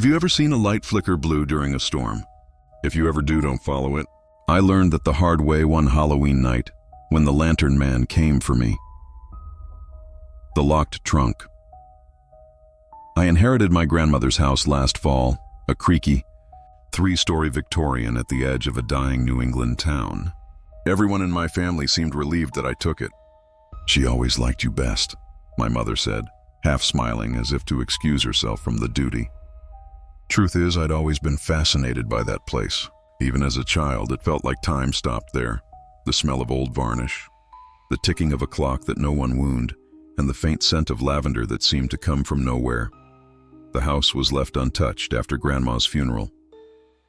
Have you ever seen a light flicker blue during a storm? If you ever do, don't follow it. I learned that the hard way one Halloween night when the lantern man came for me. The locked trunk. I inherited my grandmother's house last fall, a creaky, 3-story Victorian at the edge of a dying New England town. Everyone in my family seemed relieved that I took it. "She always liked you best," my mother said, half smiling as if to excuse herself from the duty. Truth is, I'd always been fascinated by that place. Even as a child, it felt like time stopped there. The smell of old varnish, the ticking of a clock that no one wound, and the faint scent of lavender that seemed to come from nowhere. The house was left untouched after Grandma's funeral.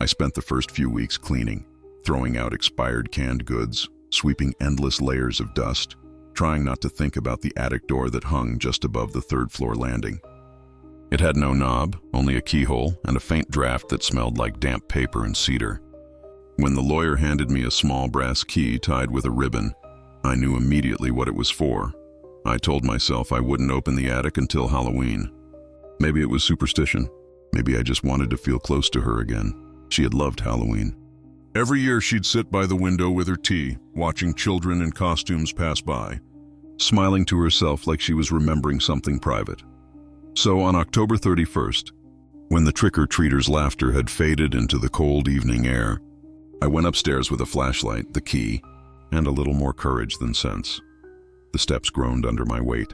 I spent the first few weeks cleaning, throwing out expired canned goods, sweeping endless layers of dust, trying not to think about the attic door that hung just above the third-floor landing. It had no knob, only a keyhole and a faint draft that smelled like damp paper and cedar. When the lawyer handed me a small brass key tied with a ribbon, I knew immediately what it was for. I told myself I wouldn't open the attic until Halloween. Maybe it was superstition. Maybe I just wanted to feel close to her again. She had loved Halloween. Every year she'd sit by the window with her tea, watching children in costumes pass by, smiling to herself like she was remembering something private. So on October 31st, when the trick-or-treaters' laughter had faded into the cold evening air, I went upstairs with a flashlight, the key, and a little more courage than sense. The steps groaned under my weight.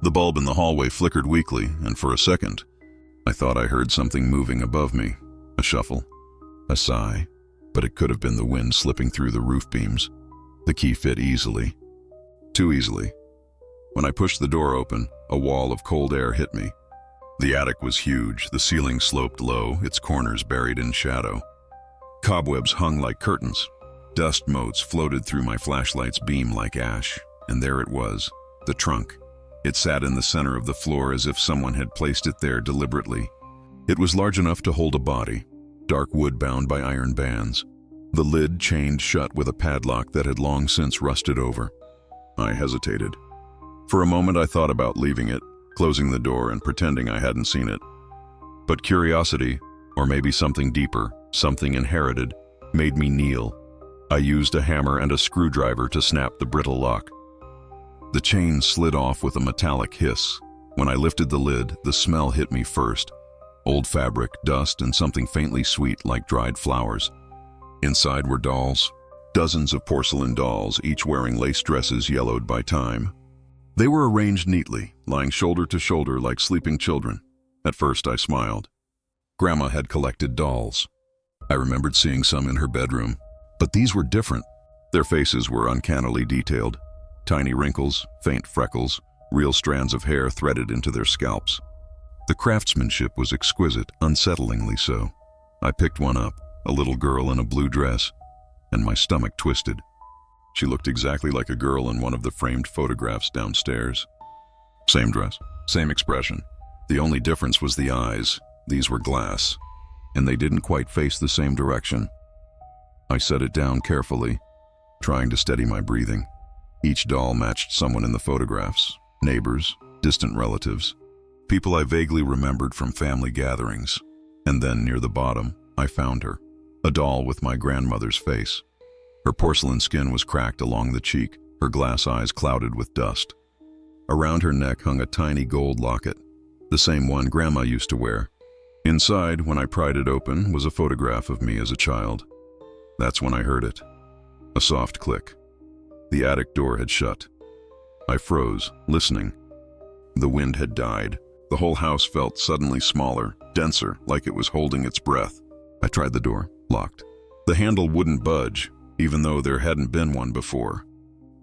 The bulb in the hallway flickered weakly, and for a second, I thought I heard something moving above me. A shuffle, a sigh, but it could have been the wind slipping through the roof beams. The key fit easily. Too easily. When I pushed the door open, a wall of cold air hit me. The attic was huge, the ceiling sloped low, its corners buried in shadow. Cobwebs hung like curtains. Dust motes floated through my flashlight's beam like ash, and there it was, the trunk. It sat in the center of the floor as if someone had placed it there deliberately. It was large enough to hold a body, dark wood bound by iron bands. The lid chained shut with a padlock that had long since rusted over. I hesitated. For a moment I thought about leaving it, closing the door and pretending I hadn't seen it. But curiosity, or maybe something deeper, something inherited, made me kneel. I used a hammer and a screwdriver to snap the brittle lock. The chain slid off with a metallic hiss. When I lifted the lid, the smell hit me first. Old fabric, dust, and something faintly sweet like dried flowers. Inside were dolls, dozens of porcelain dolls, each wearing lace dresses yellowed by time. They were arranged neatly, lying shoulder to shoulder like sleeping children. At first I smiled. Grandma had collected dolls. I remembered seeing some in her bedroom, but these were different. Their faces were uncannily detailed. Tiny wrinkles, faint freckles, real strands of hair threaded into their scalps. The craftsmanship was exquisite, unsettlingly so. I picked one up, a little girl in a blue dress, and my stomach twisted. She looked exactly like a girl in one of the framed photographs downstairs. Same dress, same expression. The only difference was the eyes. These were glass, and they didn't quite face the same direction. I set it down carefully, trying to steady my breathing. Each doll matched someone in the photographs, neighbors, distant relatives, people I vaguely remembered from family gatherings. And then near the bottom, I found her, a doll with my grandmother's face. Her porcelain skin was cracked along the cheek, her glass eyes clouded with dust. Around her neck hung a tiny gold locket, the same one Grandma used to wear. Inside, when I pried it open, was a photograph of me as a child. That's when I heard it. A soft click. The attic door had shut. I froze, listening. The wind had died. The whole house felt suddenly smaller, denser, like it was holding its breath. I tried the door, locked. The handle wouldn't budge, even though there hadn't been one before.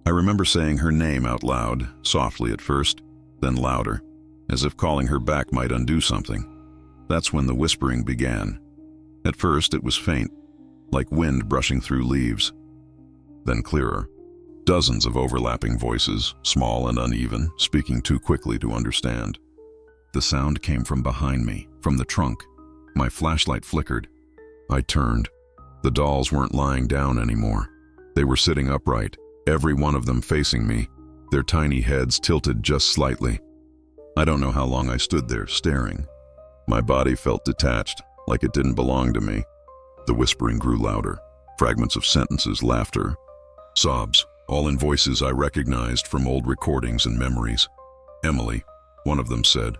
I remember saying her name out loud, softly at first, then louder, as if calling her back might undo something. That's when the whispering began. At first it was faint, like wind brushing through leaves. Then clearer. Dozens of overlapping voices, small and uneven, speaking too quickly to understand. The sound came from behind me, from the trunk. My flashlight flickered. I turned. The dolls weren't lying down anymore. They were sitting upright, every one of them facing me, their tiny heads tilted just slightly. I don't know how long I stood there, staring. My body felt detached, like it didn't belong to me. The whispering grew louder, fragments of sentences, laughter, sobs, all in voices I recognized from old recordings and memories. Emily, one of them said.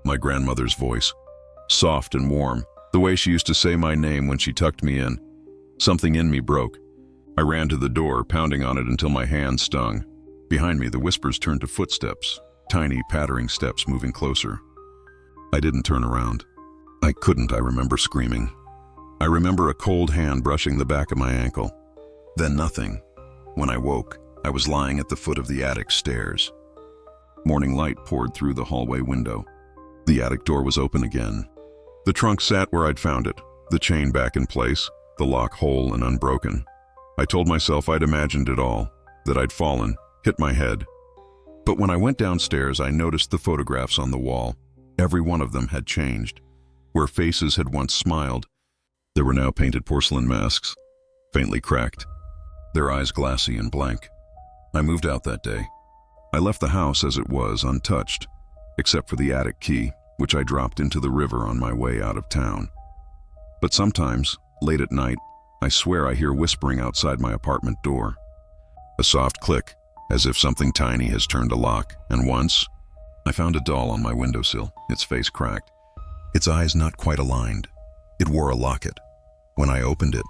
My grandmother's voice, soft and warm, the way she used to say my name when she tucked me in. Something in me broke. I ran to the door, pounding on it until my hand stung. Behind me, the whispers turned to footsteps, tiny, pattering steps moving closer. I didn't turn around. I couldn't, I remember screaming. I remember a cold hand brushing the back of my ankle. Then nothing. When I woke, I was lying at the foot of the attic stairs. Morning light poured through the hallway window. The attic door was open again. The trunk sat where I'd found it, the chain back in place, the lock whole and unbroken. I told myself I'd imagined it all, that I'd fallen, hit my head. But when I went downstairs, I noticed the photographs on the wall. Every one of them had changed. Where faces had once smiled, there were now painted porcelain masks, faintly cracked, their eyes glassy and blank. I moved out that day. I left the house as it was, untouched, except for the attic key, which I dropped into the river on my way out of town. But sometimes, late at night, I swear I hear whispering outside my apartment door. A soft click, as if something tiny has turned a lock, and once, I found a doll on my windowsill, its face cracked, its eyes not quite aligned. It wore a locket. When I opened it,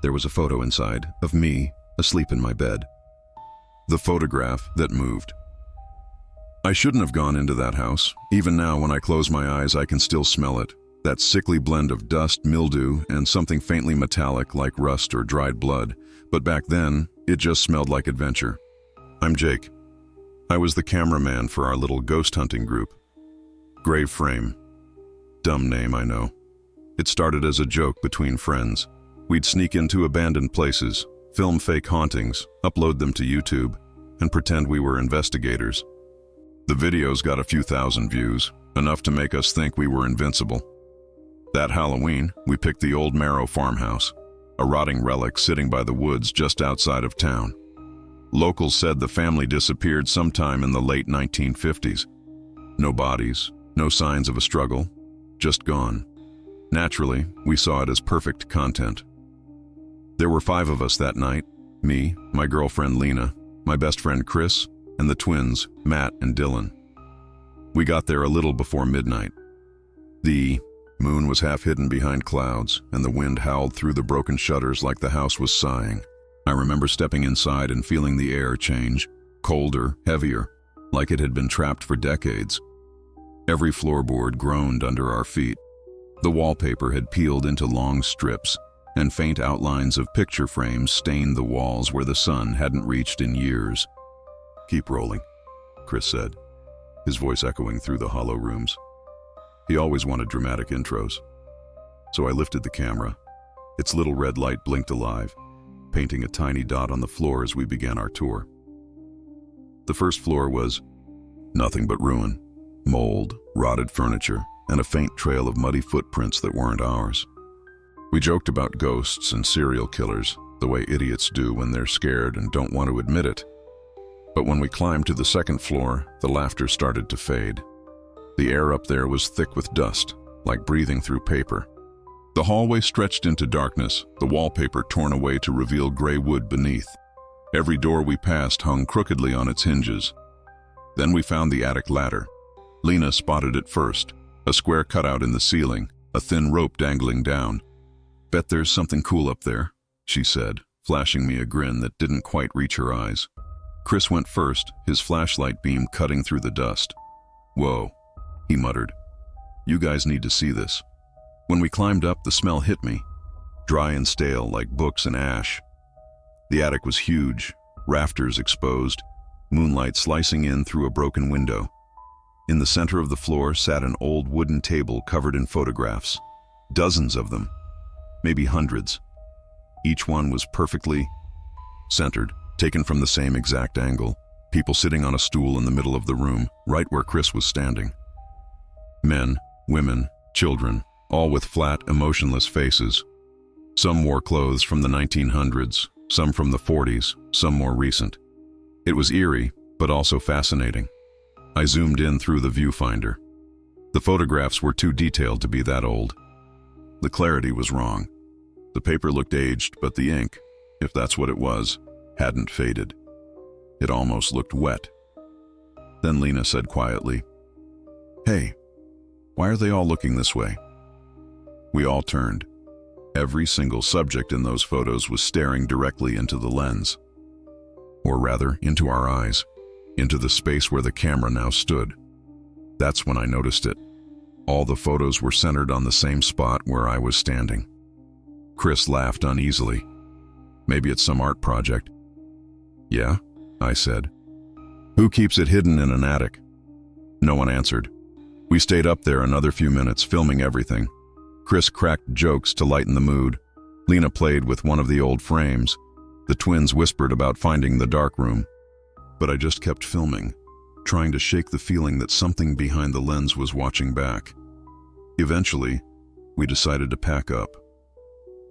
there was a photo inside of me, asleep in my bed. The photograph that moved. I shouldn't have gone into that house. Even now, when I close my eyes, I can still smell it. That sickly blend of dust, mildew, and something faintly metallic like rust or dried blood. But back then, it just smelled like adventure. I'm Jake. I was the cameraman for our little ghost hunting group. Grave Frame. Dumb name, I know. It started as a joke between friends. We'd sneak into abandoned places, film fake hauntings, upload them to YouTube, and pretend we were investigators. The videos got a few thousand views, enough to make us think we were invincible. That Halloween, we picked the old Marrow farmhouse, a rotting relic sitting by the woods just outside of town. Locals said the family disappeared sometime in the late 1950s. No bodies, no signs of a struggle, just gone. Naturally, we saw it as perfect content. There were 5 of us that night, me, my girlfriend Lena, my best friend Chris, and the twins, Matt and Dylan. We got there a little before midnight. The moon was half hidden behind clouds, and the wind howled through the broken shutters like the house was sighing. I remember stepping inside and feeling the air change, colder, heavier, like it had been trapped for decades. Every floorboard groaned under our feet. The wallpaper had peeled into long strips, and faint outlines of picture frames stained the walls where the sun hadn't reached in years. "Keep rolling," Chris said, his voice echoing through the hollow rooms. He always wanted dramatic intros. So I lifted the camera. Its little red light blinked alive, painting a tiny dot on the floor as we began our tour. The first floor was nothing but ruin, mold, rotted furniture, and a faint trail of muddy footprints that weren't ours. We joked about ghosts and serial killers, the way idiots do when they're scared and don't want to admit it. But when we climbed to the second floor, the laughter started to fade. The air up there was thick with dust, like breathing through paper. The hallway stretched into darkness, the wallpaper torn away to reveal gray wood beneath. Every door we passed hung crookedly on its hinges. Then we found the attic ladder. Lena spotted it first, a square cutout in the ceiling, a thin rope dangling down. "Bet there's something cool up there," she said, flashing me a grin that didn't quite reach her eyes. Chris went first, his flashlight beam cutting through the dust. "Whoa," he muttered. "You guys need to see this." When we climbed up, the smell hit me, dry and stale like books and ash. The attic was huge, rafters exposed, moonlight slicing in through a broken window. In the center of the floor sat an old wooden table covered in photographs, dozens of them, maybe hundreds. Each one was perfectly centered, taken from the same exact angle, people sitting on a stool in the middle of the room, right where Chris was standing. Men, women, children, all with flat, emotionless faces. Some wore clothes from the 1900s, some from the 40s, some more recent. It was eerie, but also fascinating. I zoomed in through the viewfinder. The photographs were too detailed to be that old. The clarity was wrong. The paper looked aged, but the ink, if that's what it was, hadn't faded. It almost looked wet. Then Lena said quietly, "Hey, why are they all looking this way?" We all turned. Every single subject in those photos was staring directly into the lens. Or rather, into our eyes, into the space where the camera now stood. That's when I noticed it. All the photos were centered on the same spot where I was standing. Chris laughed uneasily. "Maybe it's some art project." "Yeah," I said. "Who keeps it hidden in an attic?" No one answered. We stayed up there another few minutes, filming everything. Chris cracked jokes to lighten the mood. Lena played with one of the old frames. The twins whispered about finding the dark room. But I just kept filming, trying to shake the feeling that something behind the lens was watching back. Eventually, we decided to pack up.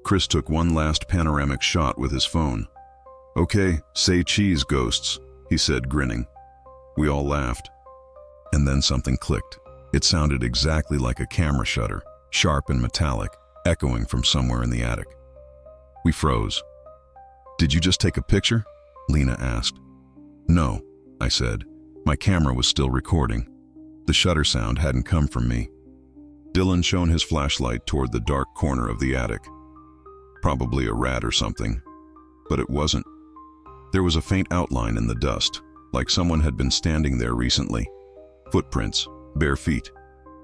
Chris took one last panoramic shot with his phone. "Okay, say cheese, ghosts," he said, grinning. We all laughed. And then something clicked. It sounded exactly like a camera shutter, sharp and metallic, echoing from somewhere in the attic. We froze. "Did you just take a picture?" Lena asked. "No," I said. My camera was still recording. The shutter sound hadn't come from me. Dylan shone his flashlight toward the dark corner of the attic. Probably a rat or something, but it wasn't. There was a faint outline in the dust, like someone had been standing there recently. Footprints, bare feet.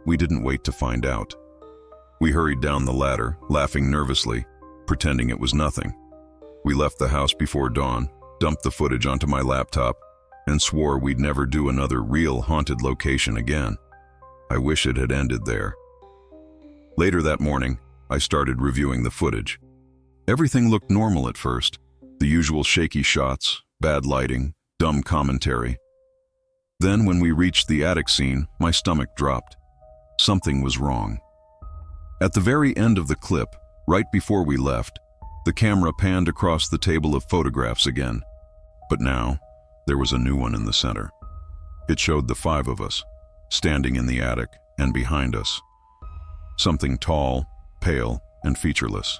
We didn't wait to find out. We hurried down the ladder, laughing nervously, pretending it was nothing. We left the house before dawn, dumped the footage onto my laptop, and swore we'd never do another real haunted location again. I wish it had ended there. Later that morning, I started reviewing the footage. Everything looked normal at first. The usual shaky shots, bad lighting, dumb commentary. Then when we reached the attic scene, my stomach dropped. Something was wrong. At the very end of the clip, right before we left, the camera panned across the table of photographs again. But now, there was a new one in the center. It showed the 5 of us, standing in the attic and behind us. Something tall, pale, and featureless.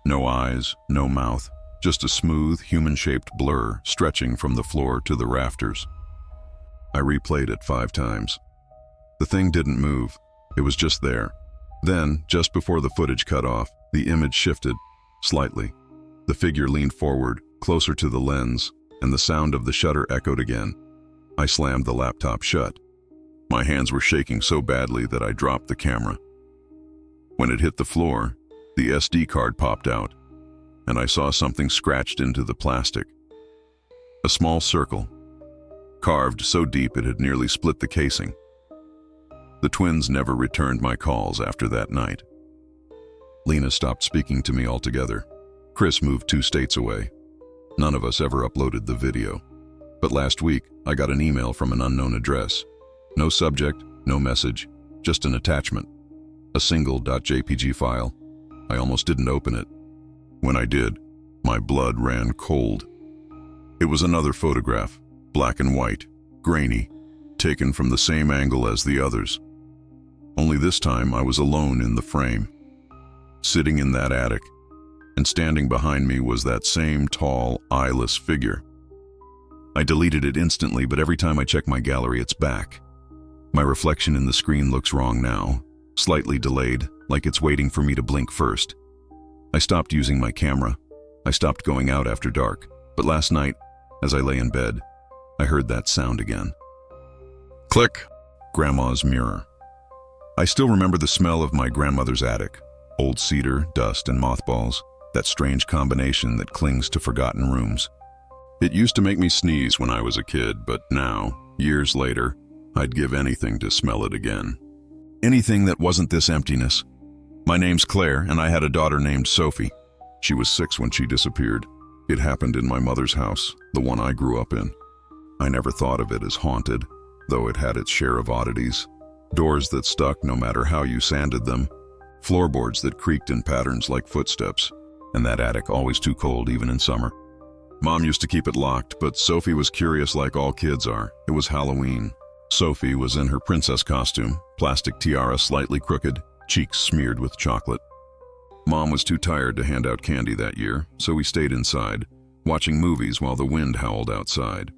No eyes, no mouth, just a smooth, human-shaped blur stretching from the floor to the rafters. I replayed it 5 times. The thing didn't move. It was just there. Then, just before the footage cut off, the image shifted, slightly. The figure leaned forward, closer to the lens, and the sound of the shutter echoed again. I slammed the laptop shut. My hands were shaking so badly that I dropped the camera. When it hit the floor, the SD card popped out, and I saw something scratched into the plastic. A small circle, carved so deep it had nearly split the casing. The twins never returned my calls after that night. Lena stopped speaking to me altogether. Chris moved 2 states away. None of us ever uploaded the video. But last week, I got an email from an unknown address. No subject, no message, just an attachment. A single .jpg file. I almost didn't open it. When I did, my blood ran cold. It was another photograph, black and white, grainy, taken from the same angle as the others. Only this time I was alone in the frame, sitting in that attic, and standing behind me was that same tall, eyeless figure. I deleted it instantly, but every time I check my gallery, it's back. My reflection in the screen looks wrong now, slightly delayed, like it's waiting for me to blink first. I stopped using my camera. I stopped going out after dark, but last night, as I lay in bed, I heard that sound again. Click! Grandma's mirror. I still remember the smell of my grandmother's attic. Old cedar, dust, and mothballs, that strange combination that clings to forgotten rooms. It used to make me sneeze when I was a kid, but now, years later, I'd give anything to smell it again. Anything that wasn't this emptiness. My name's Claire, and I had a daughter named Sophie. She was 6 when she disappeared. It happened in my mother's house, the one I grew up in. I never thought of it as haunted, though it had its share of oddities. Doors that stuck no matter how you sanded them, floorboards that creaked in patterns like footsteps, and that attic always too cold even in summer. Mom used to keep it locked, but Sophie was curious like all kids are. It was Halloween, Sophie was in her princess costume, plastic tiara slightly crooked, cheeks smeared with chocolate. Mom was too tired to hand out candy that year, so we stayed inside, watching movies while the wind howled outside.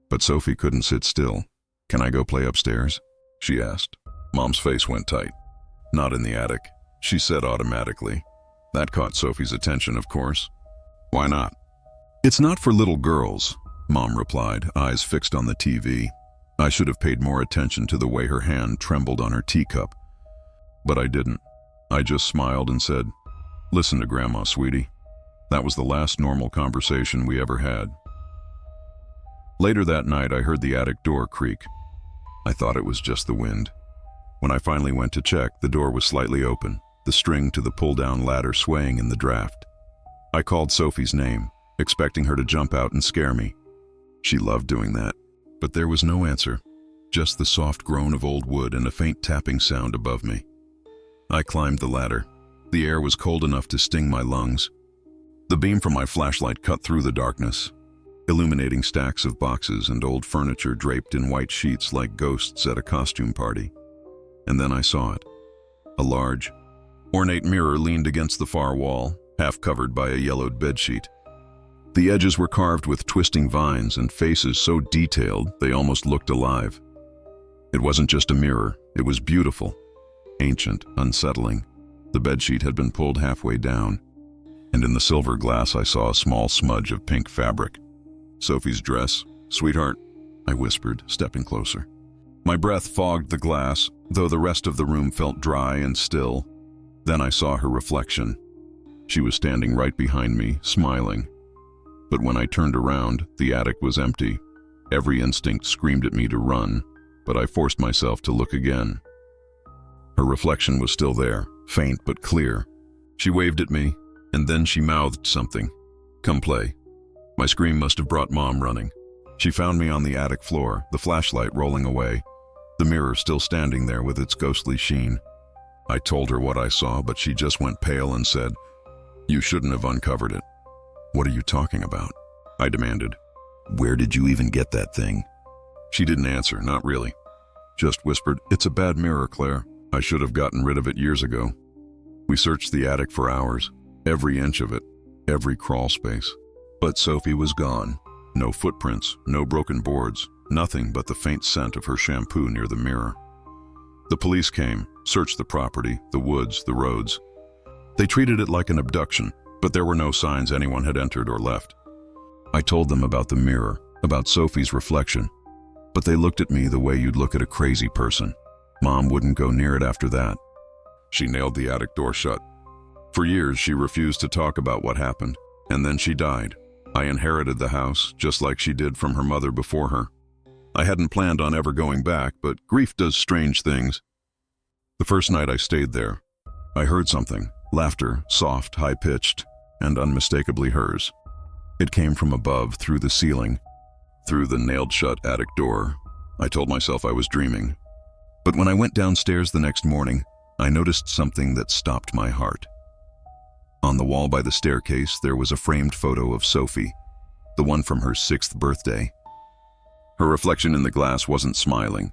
But Sophie couldn't sit still. "Can I go play upstairs?" she asked. Mom's face went tight. "Not in the attic," she said automatically. That caught Sophie's attention, of course. "Why not?" "It's not for little girls," Mom replied, eyes fixed on the TV. I should have paid more attention to the way her hand trembled on her teacup. But I didn't. I just smiled and said, "Listen to Grandma, sweetie." That was the last normal conversation we ever had. Later that night, I heard the attic door creak. I thought it was just the wind. When I finally went to check, the door was slightly open, the string to the pull-down ladder swaying in the draft. I called Sophie's name, expecting her to jump out and scare me. She loved doing that, but there was no answer, just the soft groan of old wood and a faint tapping sound above me. I climbed the ladder. The air was cold enough to sting my lungs. The beam from my flashlight cut through the darkness, illuminating stacks of boxes and old furniture draped in white sheets like ghosts at a costume party. And then I saw it. A large, ornate mirror leaned against the far wall, half covered by a yellowed bedsheet. The edges were carved with twisting vines and faces so detailed they almost looked alive. It wasn't just a mirror, it was beautiful, ancient, unsettling. The bedsheet had been pulled halfway down, and in the silver glass I saw a small smudge of pink fabric. "Sophie's dress, sweetheart," I whispered, stepping closer. My breath fogged the glass, though the rest of the room felt dry and still. Then I saw her reflection. She was standing right behind me, smiling. But when I turned around, the attic was empty. Every instinct screamed at me to run, but I forced myself to look again. Her reflection was still there, faint but clear. She waved at me, and then she mouthed something. "Come play." My scream must have brought Mom running. She found me on the attic floor, the flashlight rolling away, the mirror still standing there with its ghostly sheen. I told her what I saw, but she just went pale and said, "You shouldn't have uncovered it." "What are you talking about?" I demanded. "Where did you even get that thing?" She didn't answer, not really. Just whispered, "It's a bad mirror, Claire. I should have gotten rid of it years ago." We searched the attic for hours, every inch of it, every crawl space. But Sophie was gone. No footprints, no broken boards, nothing but the faint scent of her shampoo near the mirror. The police came, searched the property, the woods, the roads. They treated it like an abduction, but there were no signs anyone had entered or left. I told them about the mirror, about Sophie's reflection, but they looked at me the way you'd look at a crazy person. Mom wouldn't go near it after that. She nailed the attic door shut. For years, she refused to talk about what happened, and then she died. I inherited the house, just like she did from her mother before her. I hadn't planned on ever going back, but grief does strange things. The first night I stayed there, I heard something, laughter, soft, high-pitched, and unmistakably hers. It came from above, through the ceiling, through the nailed-shut attic door. I told myself I was dreaming. But when I went downstairs the next morning, I noticed something that stopped my heart. On the wall by the staircase, there was a framed photo of Sophie, the one from her 6th birthday. Her reflection in the glass wasn't smiling.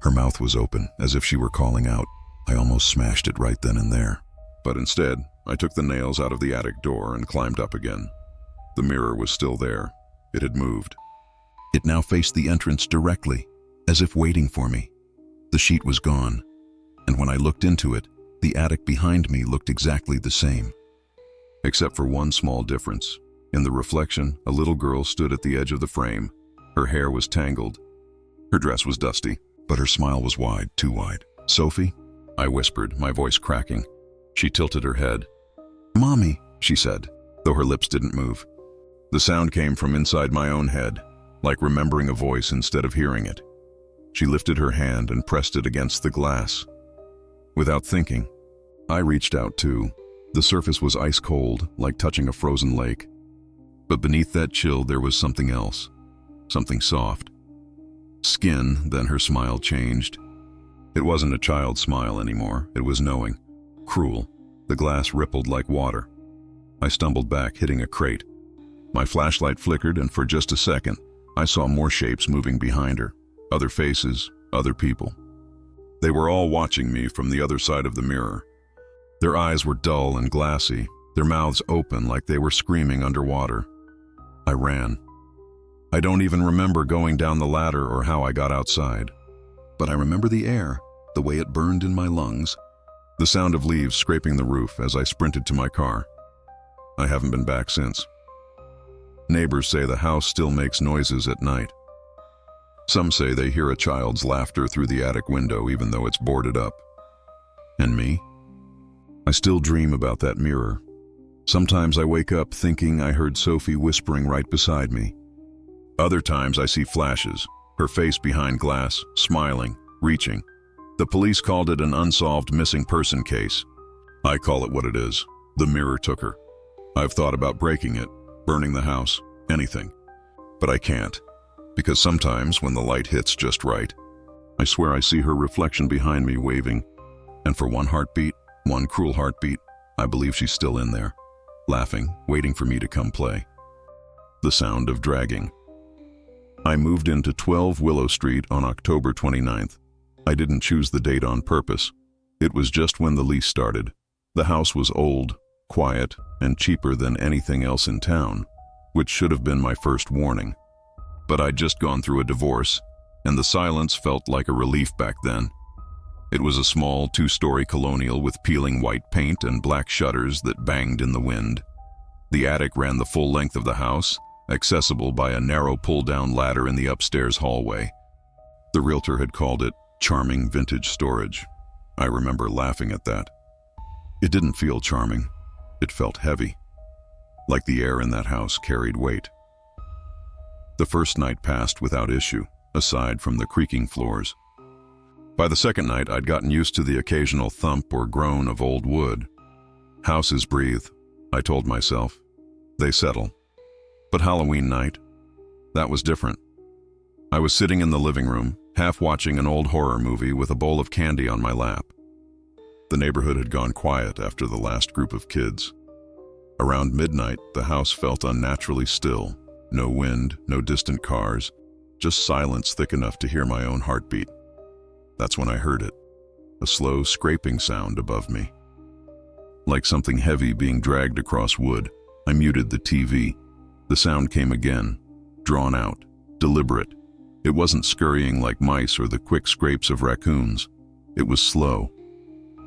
Her mouth was open, as if she were calling out. I almost smashed it right then and there. But instead, I took the nails out of the attic door and climbed up again. The mirror was still there. It had moved. It now faced the entrance directly, as if waiting for me. The sheet was gone, and when I looked into it, the attic behind me looked exactly the same. Except for one small difference. In the reflection, a little girl stood at the edge of the frame. Her hair was tangled. Her dress was dusty, but her smile was wide, too wide. "Sophie?" I whispered, my voice cracking. She tilted her head. "Mommy," she said, though her lips didn't move. The sound came from inside my own head, like remembering a voice instead of hearing it. She lifted her hand and pressed it against the glass. Without thinking, I reached out too. The surface was ice cold, like touching a frozen lake. But beneath that chill there was something else, something soft. Skin, then her smile changed. It wasn't a child's smile anymore, it was knowing, cruel. The glass rippled like water. I stumbled back, hitting a crate. My flashlight flickered, and for just a second, I saw more shapes moving behind her. Other faces, other people. They were all watching me from the other side of the mirror. Their eyes were dull and glassy, their mouths open like they were screaming underwater. I ran. I don't even remember going down the ladder or how I got outside. But I remember the air, the way it burned in my lungs, the sound of leaves scraping the roof as I sprinted to my car. I haven't been back since. Neighbors say the house still makes noises at night. Some say they hear a child's laughter through the attic window even though it's boarded up. And me? I still dream about that mirror. Sometimes I wake up thinking I heard Sophie whispering right beside me. Other times I see flashes, her face behind glass, smiling, reaching. The police called it an unsolved missing person case. I call it what it is. The mirror took her. I've thought about breaking it, burning the house, anything. But I can't, because sometimes when the light hits just right, I swear I see her reflection behind me waving, and for one heartbeat, one cruel heartbeat, I believe she's still in there, laughing, waiting for me to come play. The sound of dragging. I moved into 12 Willow Street on October 29th. I didn't choose the date on purpose. It was just when the lease started. The house was old, quiet, and cheaper than anything else in town, which should have been my first warning. But I'd just gone through a divorce, and the silence felt like a relief back then. It was a small two-story colonial with peeling white paint and black shutters that banged in the wind. The attic ran the full length of the house, accessible by a narrow pull-down ladder in the upstairs hallway. The realtor had called it charming vintage storage. I remember laughing at that. It didn't feel charming. It felt heavy, like the air in that house carried weight. The first night passed without issue, aside from the creaking floors. By the second night, I'd gotten used to the occasional thump or groan of old wood. Houses breathe, I told myself. They settle. But Halloween night, that was different. I was sitting in the living room, half watching an old horror movie with a bowl of candy on my lap. The neighborhood had gone quiet after the last group of kids. Around midnight, the house felt unnaturally still. No wind, no distant cars, just silence thick enough to hear my own heartbeat. That's when I heard it, a slow scraping sound above me. Like something heavy being dragged across wood, I muted the TV. The sound came again, drawn out, deliberate. It wasn't scurrying like mice or the quick scrapes of raccoons. It was slow,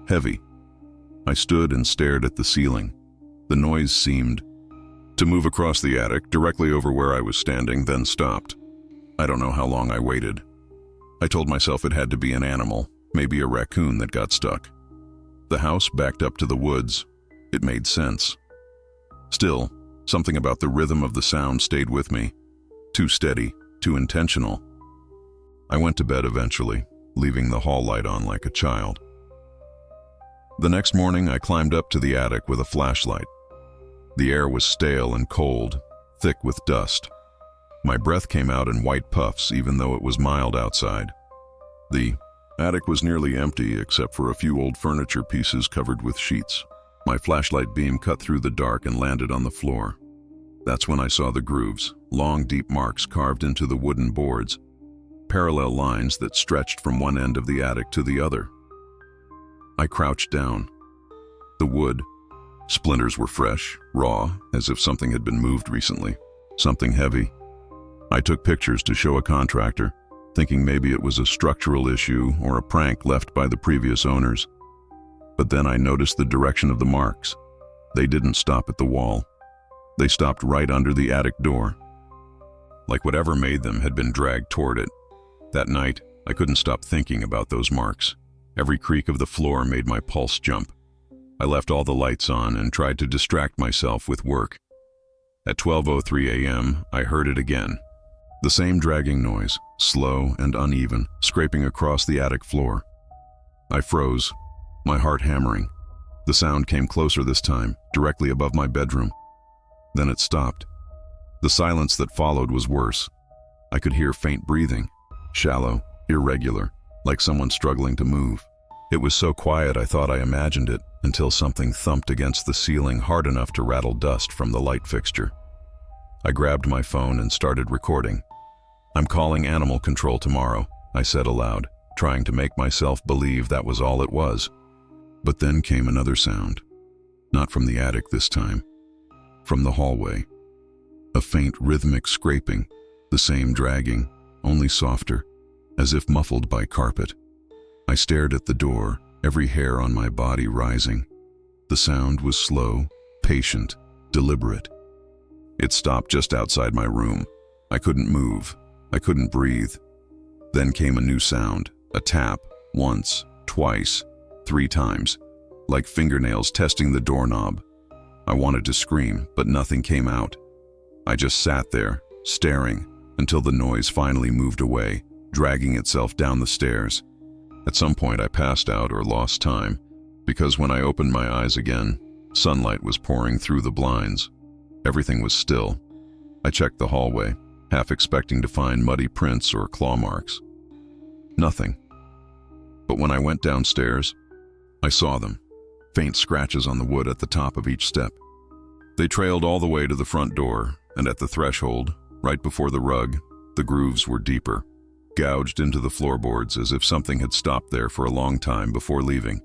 heavy. I stood and stared at the ceiling. The noise seemed to move across the attic, directly over where I was standing, then stopped. I don't know how long I waited. I told myself it had to be an animal, maybe a raccoon that got stuck. The house backed up to the woods. It made sense. Still, something about the rhythm of the sound stayed with me. Too steady, too intentional. I went to bed eventually, leaving the hall light on like a child. The next morning, I climbed up to the attic with a flashlight. The air was stale and cold, thick with dust. My breath came out in white puffs even though it was mild outside. The attic was nearly empty except for a few old furniture pieces covered with sheets. My flashlight beam cut through the dark and landed on the floor. That's when I saw the grooves, long deep marks carved into the wooden boards, parallel lines that stretched from one end of the attic to the other. I crouched down. The wood, splinters were fresh, raw, as if something had been moved recently, something heavy. I took pictures to show a contractor, thinking maybe it was a structural issue or a prank left by the previous owners. But then I noticed the direction of the marks. They didn't stop at the wall. They stopped right under the attic door. Like whatever made them had been dragged toward it. That night, I couldn't stop thinking about those marks. Every creak of the floor made my pulse jump. I left all the lights on and tried to distract myself with work. At 12:03 a.m., I heard it again. The same dragging noise, slow and uneven, scraping across the attic floor. I froze, my heart hammering. The sound came closer this time, directly above my bedroom. Then it stopped. The silence that followed was worse. I could hear faint breathing, shallow, irregular, like someone struggling to move. It was so quiet I thought I imagined it, until something thumped against the ceiling hard enough to rattle dust from the light fixture. I grabbed my phone and started recording. I'm calling animal control tomorrow. I said aloud, trying to make myself believe that was all it was. But then came another sound. Not from the attic this time. From the hallway. A faint rhythmic scraping, the same dragging, only softer, as if muffled by carpet. I stared at the door, every hair on my body rising. The sound was slow, patient, deliberate. It stopped just outside my room. I couldn't move. I couldn't breathe. Then came a new sound, a tap, once, twice, 3 times, like fingernails testing the doorknob. I wanted to scream, but nothing came out. I just sat there, staring, until the noise finally moved away, dragging itself down the stairs. At some point I passed out or lost time, because when I opened my eyes again, sunlight was pouring through the blinds. Everything was still. I checked the hallway, half expecting to find muddy prints or claw marks. Nothing. But when I went downstairs, I saw them, faint scratches on the wood at the top of each step. They trailed all the way to the front door, and at the threshold, right before the rug, the grooves were deeper, gouged into the floorboards as if something had stopped there for a long time before leaving.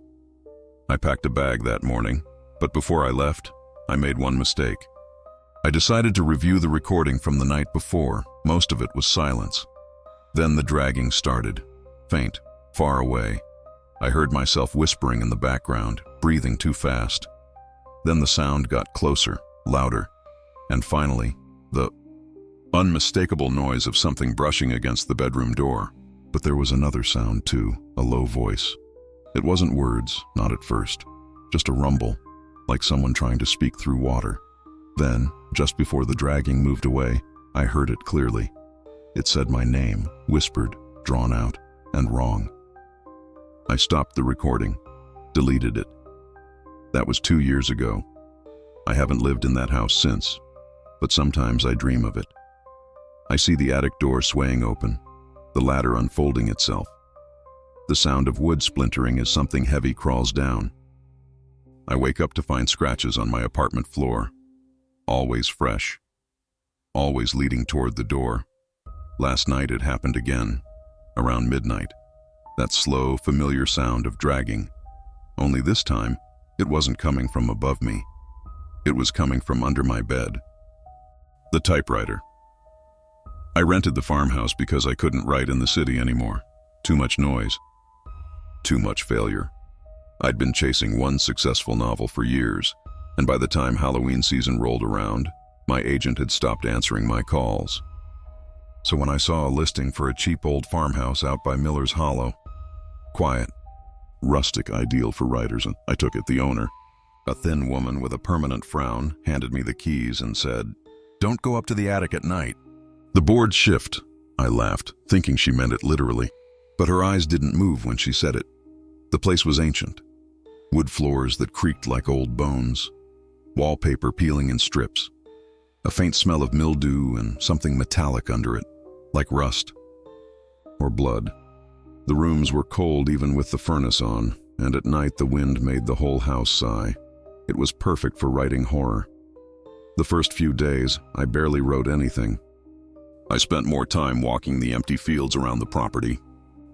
I packed a bag that morning, but before I left, I made one mistake. I decided to review the recording from the night before. Most of it was silence. Then the dragging started, faint, far away. I heard myself whispering in the background, breathing too fast. Then the sound got closer, louder, and finally, the unmistakable noise of something brushing against the bedroom door. But there was another sound too, a low voice. It wasn't words, not at first, just a rumble, like someone trying to speak through water. Then, just before the dragging moved away, I heard it clearly. It said my name, whispered, drawn out, and wrong. I stopped the recording, deleted it. That was 2 years ago. I haven't lived in that house since, but sometimes I dream of it. I see the attic door swaying open, the ladder unfolding itself. The sound of wood splintering as something heavy crawls down. I wake up to find scratches on my apartment floor, always fresh, always leading toward the door. Last night it happened again, around midnight. That slow, familiar sound of dragging. Only this time, it wasn't coming from above me. It was coming from under my bed. The typewriter. I rented the farmhouse because I couldn't write in the city anymore. Too much noise. Too much failure. I'd been chasing one successful novel for years, and by the time Halloween season rolled around, my agent had stopped answering my calls. So when I saw a listing for a cheap old farmhouse out by Miller's Hollow, quiet, rustic, ideal for writers, and I took it. The owner, a thin woman with a permanent frown, handed me the keys and said, "Don't go up to the attic at night." "The boards shift," I laughed, thinking she meant it literally. But her eyes didn't move when she said it. The place was ancient. Wood floors that creaked like old bones. Wallpaper peeling in strips. A faint smell of mildew and something metallic under it, like rust. Or blood. The rooms were cold even with the furnace on, and at night the wind made the whole house sigh. It was perfect for writing horror. The first few days, I barely wrote anything. I spent more time walking the empty fields around the property,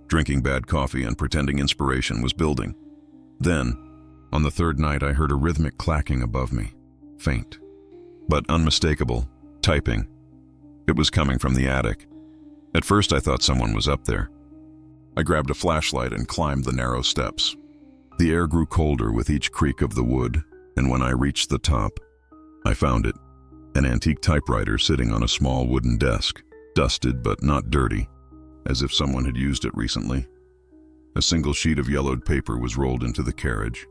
drinking bad coffee and pretending inspiration was building. Then, on the third night, I heard a rhythmic clacking above me, faint, but unmistakable, typing. It was coming from the attic. At first, I thought someone was up there. I grabbed a flashlight and climbed the narrow steps. The air grew colder with each creak of the wood, and when I reached the top, I found it, an antique typewriter sitting on a small wooden desk, dusted but not dirty, as if someone had used it recently. A single sheet of yellowed paper was rolled into the carriage.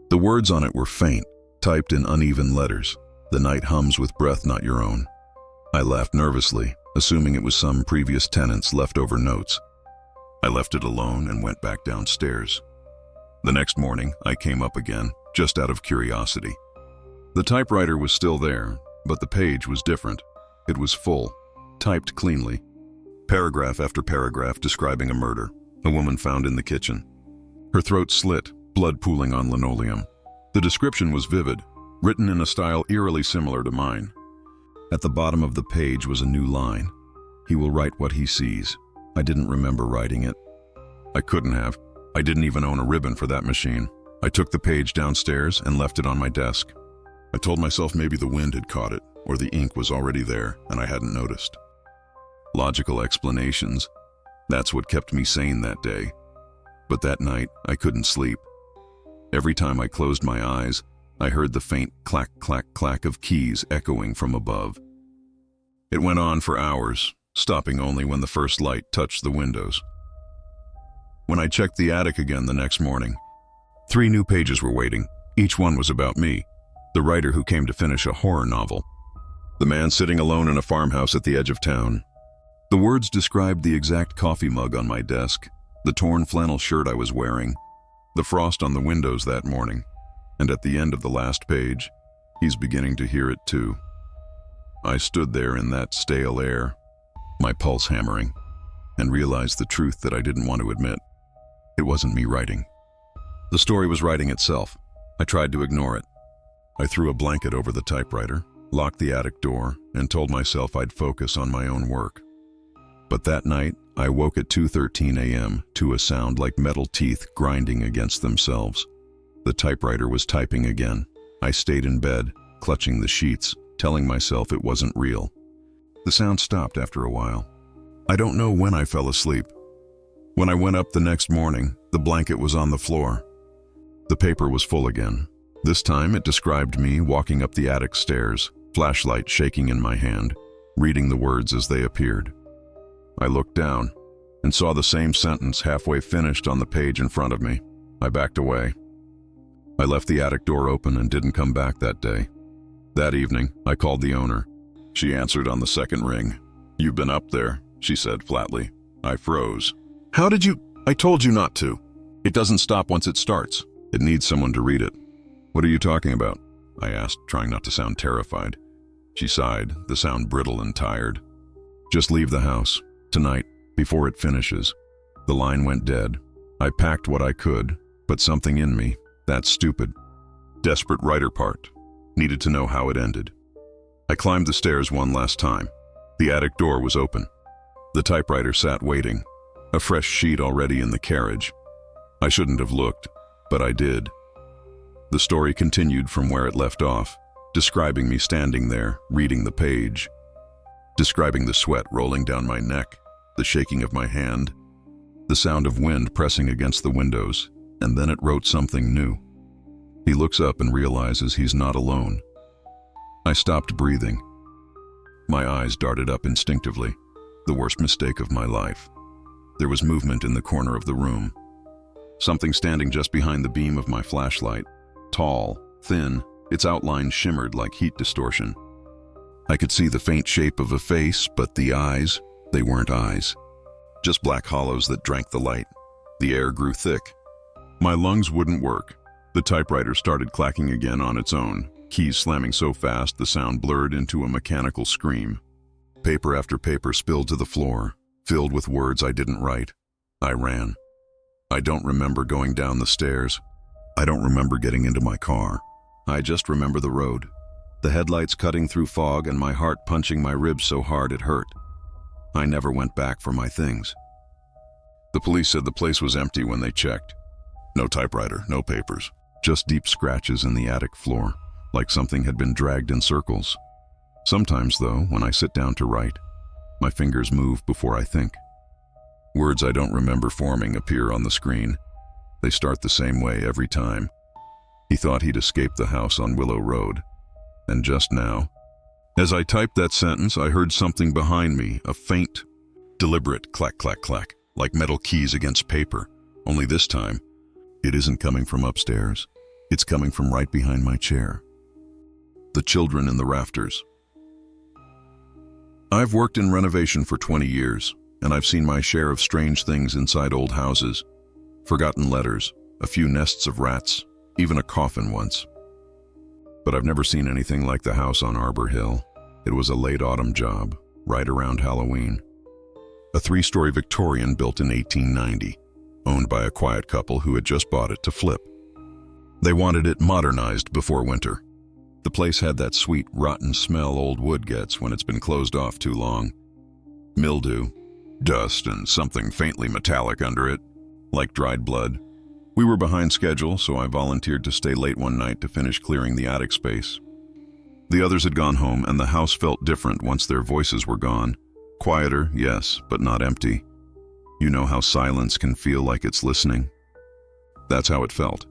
The words on it were faint, typed in uneven letters. "The night hums with breath not your own." I laughed nervously, assuming it was some previous tenant's leftover notes. I left it alone and went back downstairs. The next morning, I came up again, just out of curiosity. The typewriter was still there, but the page was different. It was full, typed cleanly. Paragraph after paragraph describing a murder, a woman found in the kitchen. Her throat slit, blood pooling on linoleum. The description was vivid, written in a style eerily similar to mine. At the bottom of the page was a new line. "He will write what he sees. I didn't remember writing it. I couldn't have. I didn't even own a ribbon for that machine. I took the page downstairs and left it on my desk. I told myself maybe the wind had caught it, or the ink was already there and I hadn't noticed. Logical explanations. That's what kept me sane that day. But that night, I couldn't sleep. Every time I closed my eyes, I heard the faint clack, clack, clack of keys echoing from above. It went on for hours, stopping only when the first light touched the windows. When I checked the attic again the next morning, 3 new pages were waiting. Each one was about me, the writer who came to finish a horror novel. The man sitting alone in a farmhouse at the edge of town. The words described the exact coffee mug on my desk, the torn flannel shirt I was wearing, the frost on the windows that morning, and at the end of the last page, he's beginning to hear it too. I stood there in that stale air, my pulse hammering, and realized the truth that I didn't want to admit. It wasn't me writing. The story was writing itself. I tried to ignore it. I threw a blanket over the typewriter, locked the attic door, and told myself I'd focus on my own work. But that night, I woke at 2:13 a.m. to a sound like metal teeth grinding against themselves. The typewriter was typing again. I stayed in bed, clutching the sheets, telling myself it wasn't real. The sound stopped after a while. I don't know when I fell asleep. When I went up the next morning, the blanket was on the floor. The paper was full again. This time it described me walking up the attic stairs, flashlight shaking in my hand, reading the words as they appeared. I looked down and saw the same sentence halfway finished on the page in front of me. I backed away. I left the attic door open and didn't come back that day. That evening, I called the owner. She answered on the second ring. "You've been up there," she said flatly. I froze. "How did you? I told you not to. It doesn't stop once it starts. It needs someone to read it." "What are you talking about?" I asked, trying not to sound terrified. She sighed, the sound brittle and tired. "Just leave the house. Tonight, before it finishes." The line went dead. I packed what I could, but something in me, that stupid, desperate writer part, needed to know how it ended. I climbed the stairs one last time. The attic door was open. The typewriter sat waiting, a fresh sheet already in the carriage. I shouldn't have looked, but I did. The story continued from where it left off, describing me standing there, reading the page, describing the sweat rolling down my neck, the shaking of my hand, the sound of wind pressing against the windows, and then it wrote something new. He looks up and realizes he's not alone. I stopped breathing. My eyes darted up instinctively, the worst mistake of my life. There was movement in the corner of the room. Something standing just behind the beam of my flashlight, tall, thin, its outline shimmered like heat distortion. I could see the faint shape of a face, but the eyes, they weren't eyes. Just black hollows that drank the light. The air grew thick. My lungs wouldn't work. The typewriter started clacking again on its own, keys slamming so fast the sound blurred into a mechanical scream. Paper after paper spilled to the floor, filled with words I didn't write. I ran. I don't remember going down the stairs. I don't remember getting into my car. I just remember the road. The headlights cutting through fog and my heart punching my ribs so hard it hurt. I never went back for my things. The police said the place was empty when they checked. No typewriter, no papers, just deep scratches in the attic floor, like something had been dragged in circles. Sometimes, though, when I sit down to write, my fingers move before I think. Words I don't remember forming appear on the screen. They start the same way every time. He thought he'd escaped the house on Willow Road. And just now, as I typed that sentence, I heard something behind me, a faint, deliberate clack, clack, clack, like metal keys against paper. Only this time, it isn't coming from upstairs. It's coming from right behind my chair. The children in the rafters. I've worked in renovation for 20 years, and I've seen my share of strange things inside old houses. Forgotten letters, a few nests of rats, even a coffin once. But I've never seen anything like the house on Arbor Hill. It was a late autumn job, right around Halloween. A 3-story Victorian built in 1890, owned by a quiet couple who had just bought it to flip. They wanted it modernized before winter. The place had that sweet, rotten smell old wood gets when it's been closed off too long. Mildew, Dust and something faintly metallic under it, like dried blood. We were behind schedule, so I volunteered to stay late one night to finish clearing the attic space. The others had gone home, and the house felt different once their voices were gone. Quieter, yes, but not empty. You know how silence can feel like it's listening? That's how it felt.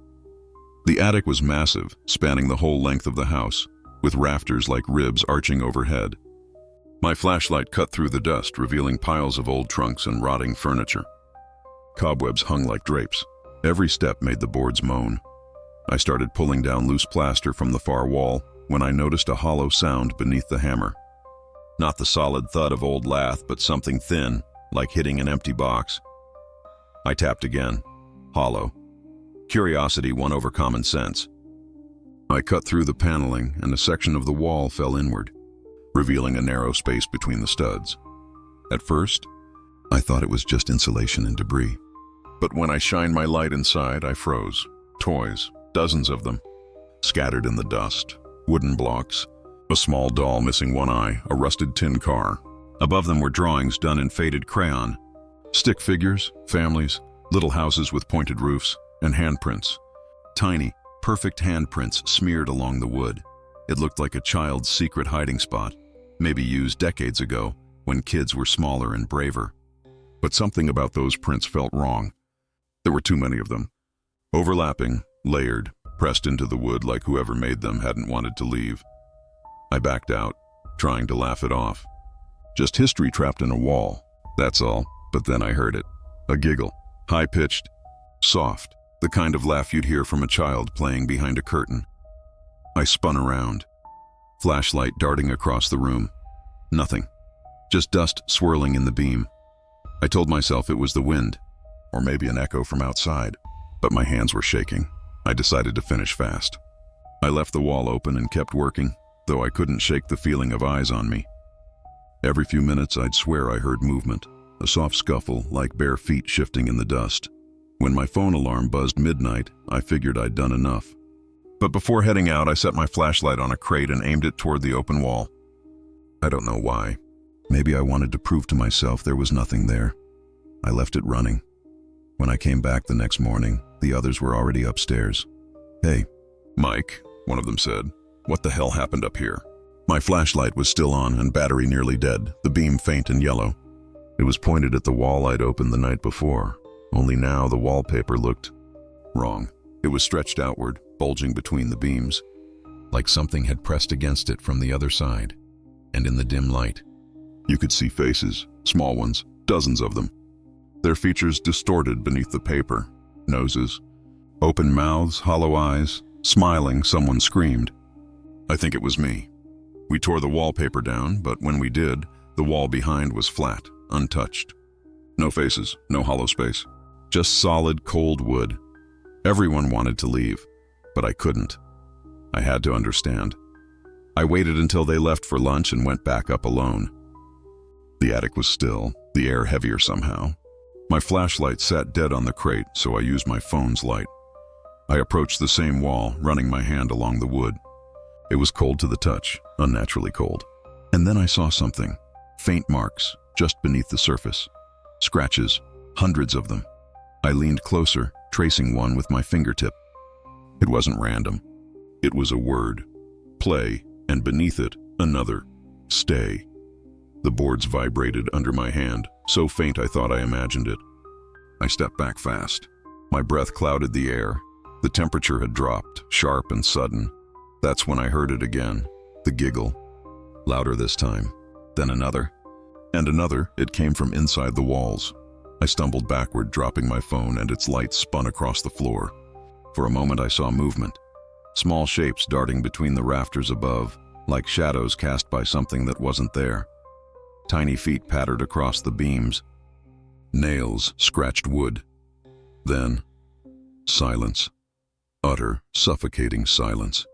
The attic was massive, spanning the whole length of the house, with rafters like ribs arching overhead. My flashlight cut through the dust, revealing piles of old trunks and rotting furniture. Cobwebs hung like drapes. Every step made the boards moan. I started pulling down loose plaster from the far wall when I noticed a hollow sound beneath the hammer. Not the solid thud of old lath, but something thin, like hitting an empty box. I tapped again. Hollow. Curiosity won over common sense. I cut through the paneling, and a section of the wall fell inward, revealing a narrow space between the studs. At first, I thought it was just insulation and debris. But when I shined my light inside, I froze. Toys, dozens of them, scattered in the dust. Wooden blocks, a small doll missing one eye, a rusted tin car. Above them were drawings done in faded crayon. Stick figures, families, little houses with pointed roofs, and handprints. Tiny, perfect handprints smeared along the wood. It looked like a child's secret hiding spot, maybe used decades ago when kids were smaller and braver. But something about those prints felt wrong. There were too many of them. Overlapping, layered, pressed into the wood like whoever made them hadn't wanted to leave. I backed out, trying to laugh it off. Just history trapped in a wall, that's all. But then I heard it. A giggle, high-pitched, soft, the kind of laugh you'd hear from a child playing behind a curtain. I spun around, flashlight darting across the room. Nothing, just dust swirling in the beam. I told myself it was the wind, or maybe an echo from outside, but my hands were shaking. I decided to finish fast. I left the wall open and kept working, though I couldn't shake the feeling of eyes on me. Every few minutes I'd swear I heard movement, a soft scuffle like bare feet shifting in the dust. When my phone alarm buzzed midnight, I figured I'd done enough. But before heading out, I set my flashlight on a crate and aimed it toward the open wall. I don't know why. Maybe I wanted to prove to myself there was nothing there. I left it running. When I came back the next morning, the others were already upstairs. "Hey, Mike," one of them said. "What the hell happened up here?" My flashlight was still on and battery nearly dead, the beam faint and yellow. It was pointed at the wall I'd opened the night before, only now the wallpaper looked wrong. It was stretched outward, bulging between the beams, like something had pressed against it from the other side. And in the dim light, you could see faces, small ones, dozens of them. Their features distorted beneath the paper. Noses, open mouths, hollow eyes, smiling, someone screamed. I think it was me. We tore the wallpaper down, but when we did, the wall behind was flat, untouched. No faces, no hollow space, just solid, cold wood. Everyone wanted to leave, but I couldn't. I had to understand. I waited until they left for lunch and went back up alone. The attic was still, the air heavier somehow. My flashlight sat dead on the crate, so I used my phone's light. I approached the same wall, running my hand along the wood. It was cold to the touch, unnaturally cold. And then I saw something. Faint marks, just beneath the surface. Scratches, hundreds of them. I leaned closer, tracing one with my fingertip. It wasn't random. It was a word. Play, and beneath it, another. Stay. The boards vibrated under my hand, so faint I thought I imagined it. I stepped back fast. My breath clouded the air. The temperature had dropped, sharp and sudden. That's when I heard it again, the giggle. Louder this time. Then another. And another. It came from inside the walls. I stumbled backward, dropping my phone, and its light spun across the floor. For a moment I saw movement. Small shapes darting between the rafters above, like shadows cast by something that wasn't there. Tiny feet pattered across the beams. Nails scratched wood. Then, silence. Utter, suffocating silence.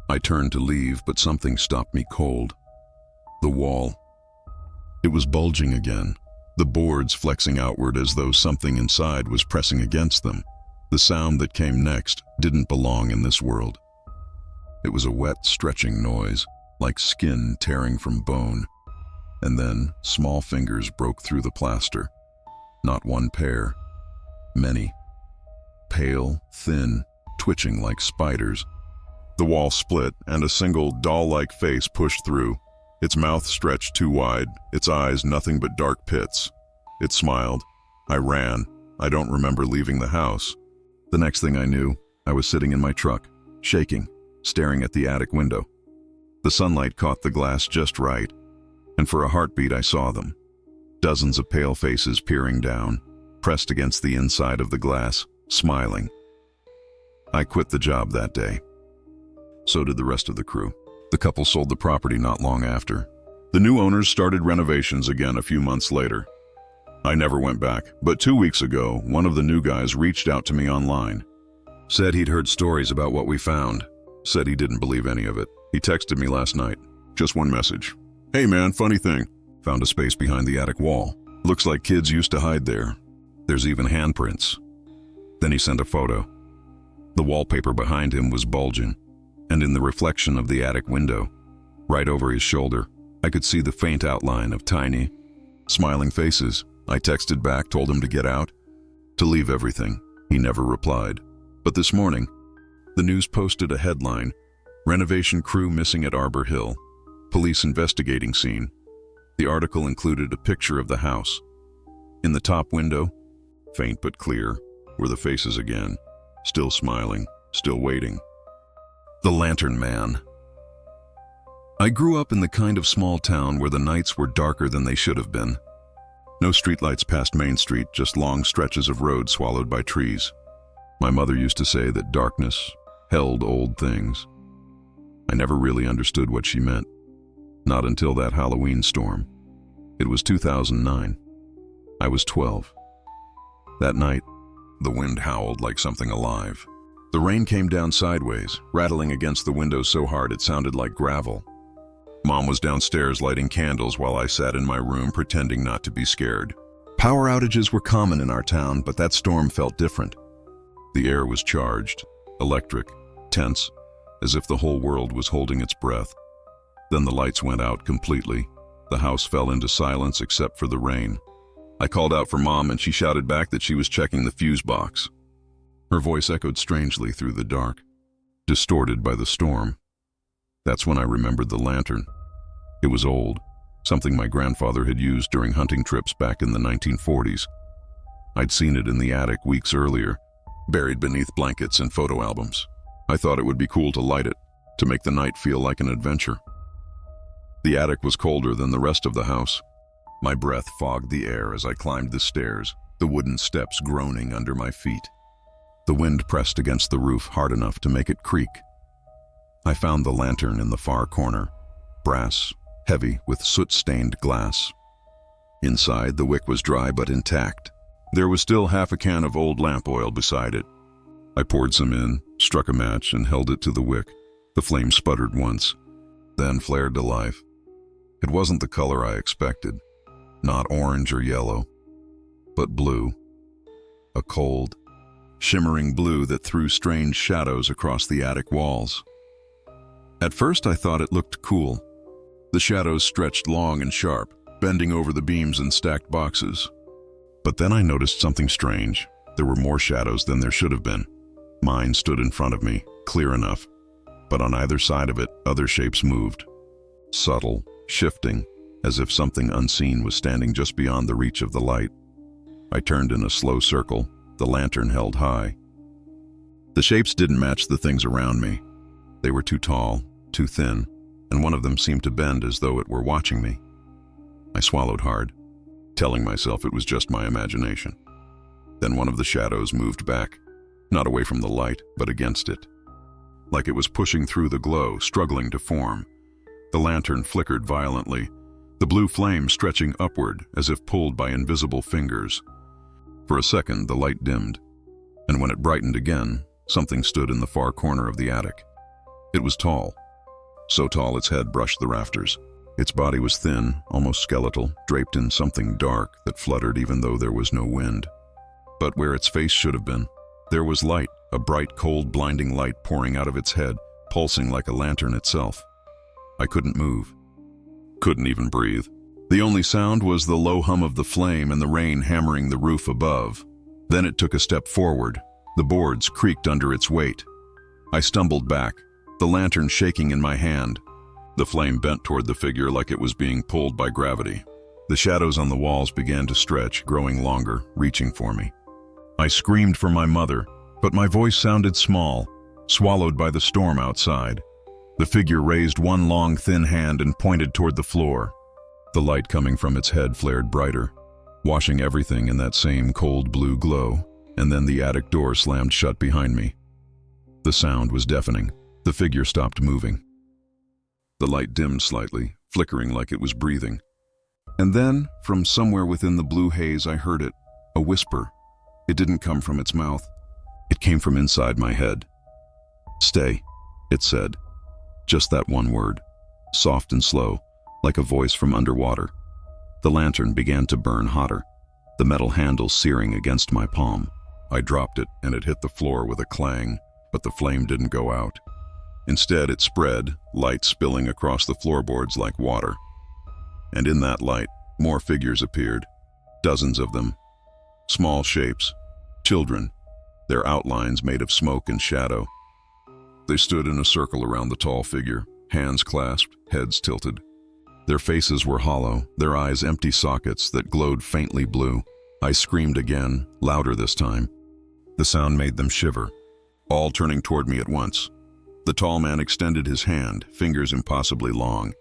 I turned to leave, but something stopped me cold. The wall. It was bulging again, the boards flexing outward as though something inside was pressing against them. The sound that came next didn't belong in this world. It was a wet, stretching noise, like skin tearing from bone. And then small fingers broke through the plaster. Not one pair, many. Pale, thin, twitching like spiders. The wall split, and a single doll-like face pushed through, its mouth stretched too wide, its eyes nothing but dark pits. It smiled. I ran. I don't remember leaving the house. The next thing I knew, I was sitting in my truck, shaking, staring at the attic window. The sunlight caught the glass just right, and for a heartbeat I saw them. Dozens of pale faces peering down, pressed against the inside of the glass, smiling. I quit the job that day. So did the rest of the crew. The couple sold the property not long after. The new owners started renovations again a few months later. I never went back, but 2 weeks ago, one of the new guys reached out to me online. Said he'd heard stories about what we found. Said he didn't believe any of it. He texted me last night. Just one message. "Hey man, funny thing. Found a space behind the attic wall. Looks like kids used to hide there. There's even handprints." Then he sent a photo. The wallpaper behind him was bulging, and in the reflection of the attic window, right over his shoulder, I could see the faint outline of tiny, smiling faces. I texted back, told him to get out, to leave everything. He never replied. But this morning, the news posted a headline, "Renovation crew missing at Arbor Hill. Police investigating scene." The article included a picture of the house. In the top window, faint but clear, were the faces again, still smiling, still waiting. The Lantern Man. I grew up in the kind of small town where the nights were darker than they should have been. No streetlights past Main Street, just long stretches of road swallowed by trees. My mother used to say that darkness held old things. I never really understood what she meant. Not until that Halloween storm. It was 2009. I was 12. That night, the wind howled like something alive. The rain came down sideways, rattling against the window so hard it sounded like gravel. Mom was downstairs lighting candles while I sat in my room pretending not to be scared. Power outages were common in our town, but that storm felt different. The air was charged, electric, tense, as if the whole world was holding its breath. Then the lights went out completely. The house fell into silence except for the rain. I called out for Mom and she shouted back that she was checking the fuse box. Her voice echoed strangely through the dark, distorted by the storm. That's when I remembered the lantern. It was old, something my grandfather had used during hunting trips back in the 1940s. I'd seen it in the attic weeks earlier, buried beneath blankets and photo albums. I thought it would be cool to light it, to make the night feel like an adventure. The attic was colder than the rest of the house. My breath fogged the air as I climbed the stairs, the wooden steps groaning under my feet. The wind pressed against the roof hard enough to make it creak. I found the lantern in the far corner, brass, heavy with soot-stained glass. Inside, the wick was dry but intact. There was still half a can of old lamp oil beside it. I poured some in, struck a match, and held it to the wick. The flame sputtered once, then flared to life. It wasn't the color I expected, not orange or yellow, but blue. A cold, shimmering blue that threw strange shadows across the attic walls. At first I thought it looked cool. The shadows stretched long and sharp, bending over the beams and stacked boxes. But then I noticed something strange. There were more shadows than there should have been. Mine stood in front of me, clear enough, but on either side of it, other shapes moved. Subtle, shifting, as if something unseen was standing just beyond the reach of the light. I turned in a slow circle, the lantern held high. The shapes didn't match the things around me. They were too tall, too thin, and one of them seemed to bend as though it were watching me. I swallowed hard, telling myself it was just my imagination. Then one of the shadows moved back, not away from the light, but against it. Like it was pushing through the glow, struggling to form. The lantern flickered violently, the blue flame stretching upward as if pulled by invisible fingers. For a second, the light dimmed, and when it brightened again, something stood in the far corner of the attic. It was tall, so tall its head brushed the rafters. Its body was thin, almost skeletal, draped in something dark that fluttered even though there was no wind. But where its face should have been, there was light, a bright, cold, blinding light pouring out of its head, pulsing like a lantern itself. I couldn't move. Couldn't even breathe. The only sound was the low hum of the flame and the rain hammering the roof above. Then it took a step forward. The boards creaked under its weight. I stumbled back, the lantern shaking in my hand. The flame bent toward the figure like it was being pulled by gravity. The shadows on the walls began to stretch, growing longer, reaching for me. I screamed for my mother, but my voice sounded small, swallowed by the storm outside. The figure raised one long, thin hand and pointed toward the floor. The light coming from its head flared brighter, washing everything in that same cold blue glow, and then the attic door slammed shut behind me. The sound was deafening. The figure stopped moving. The light dimmed slightly, flickering like it was breathing. And then, from somewhere within the blue haze, I heard it, a whisper. It didn't come from its mouth. It came from inside my head. "Stay," it said. Just that one word, soft and slow, like a voice from underwater. The lantern began to burn hotter, the metal handle searing against my palm. I dropped it and it hit the floor with a clang, but the flame didn't go out. Instead, it spread, light spilling across the floorboards like water. And in that light, more figures appeared, dozens of them. Small shapes, children, their outlines made of smoke and shadow. They stood in a circle around the tall figure, hands clasped, heads tilted. Their faces were hollow, their eyes empty sockets that glowed faintly blue. I screamed again, louder this time. The sound made them shiver, all turning toward me at once. The tall man extended his hand, fingers impossibly long,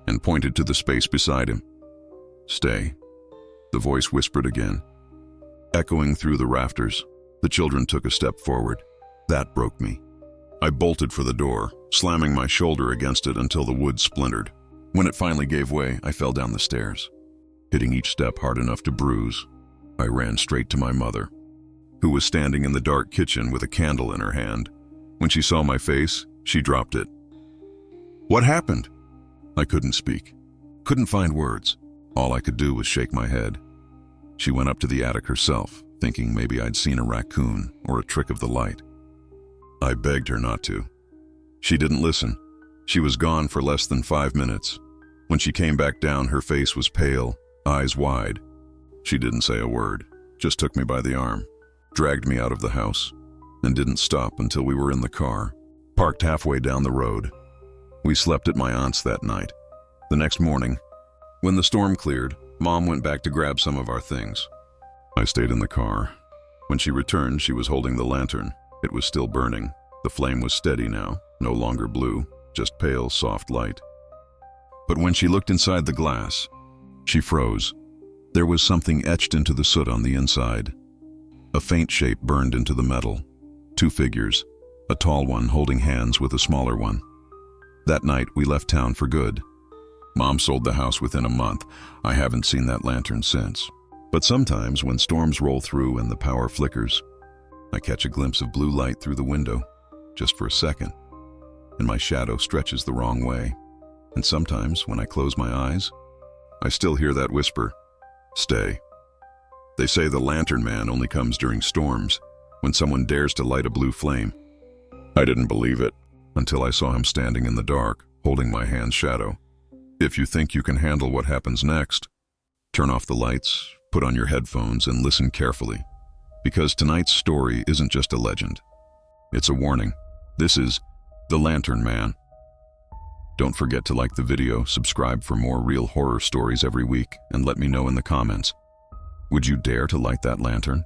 and pointed to the space beside him. "Stay," the voice whispered again. Echoing through the rafters, the children took a step forward. That broke me. I bolted for the door, slamming my shoulder against it until the wood splintered. When it finally gave way, I fell down the stairs, hitting each step hard enough to bruise. I ran straight to my mother, who was standing in the dark kitchen with a candle in her hand. When she saw my face, she dropped it. "What happened?" I couldn't speak, couldn't find words. All I could do was shake my head. She went up to the attic herself, thinking maybe I'd seen a raccoon or a trick of the light. I begged her not to. She didn't listen. She was gone for less than 5 minutes. When she came back down, her face was pale, eyes wide. She didn't say a word, just took me by the arm, dragged me out of the house, and didn't stop until we were in the car, parked halfway down the road. We slept at my aunt's that night. The next morning, when the storm cleared, Mom went back to grab some of our things. I stayed in the car. When she returned, she was holding the lantern. It was still burning. The flame was steady now, no longer blue, just pale, soft light. But when she looked inside the glass, she froze. There was something etched into the soot on the inside. A faint shape burned into the metal. 2 figures, a tall one holding hands with a smaller one. That night, we left town for good. Mom sold the house within a month. I haven't seen that lantern since. But sometimes, when storms roll through and the power flickers, I catch a glimpse of blue light through the window, just for a second, and my shadow stretches the wrong way. And sometimes, when I close my eyes, I still hear that whisper, "Stay." They say the lantern man only comes during storms, when someone dares to light a blue flame. I didn't believe it, until I saw him standing in the dark, holding my hand's shadow. If you think you can handle what happens next, turn off the lights, put on your headphones, and listen carefully. Because tonight's story isn't just a legend. It's a warning. This is The Lantern Man. Don't forget to like the video, subscribe for more real horror stories every week, and let me know in the comments. Would you dare to light that lantern?